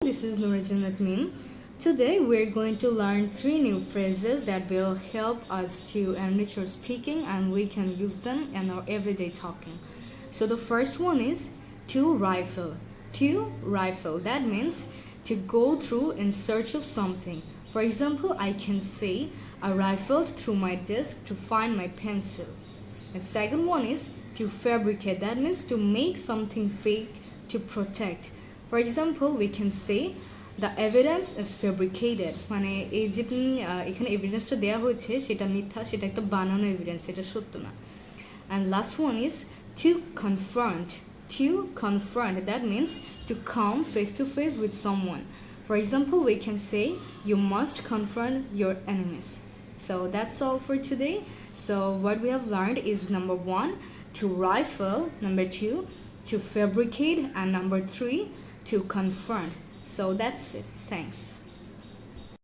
This is Meem. Today we're going to learn 3 new phrases that will help us to enrich our speaking and we can use them in our everyday talking. So the first one is to rifle. To rifle, that means to go through in search of something. For example, I can say I rifled through my desk to find my pencil. The second one is to fabricate, that means to make something fake to protect. For example, we can say the evidence is fabricated, মানে এই যে এখানে এভিডেন্সটা দেওয়া হয়েছে সেটা মিথ্যা, সেটা একটা বানানো এভিডেন্স, এটা সত্য না. And last one is to confront. To confront, that means to come face to face with someone. For example, we can say you must confront your enemies. So that's all for today. So what we have learned is number 1, to rifle, number 2, to fabricate, and number 3, to confront. So that's it. Thanks.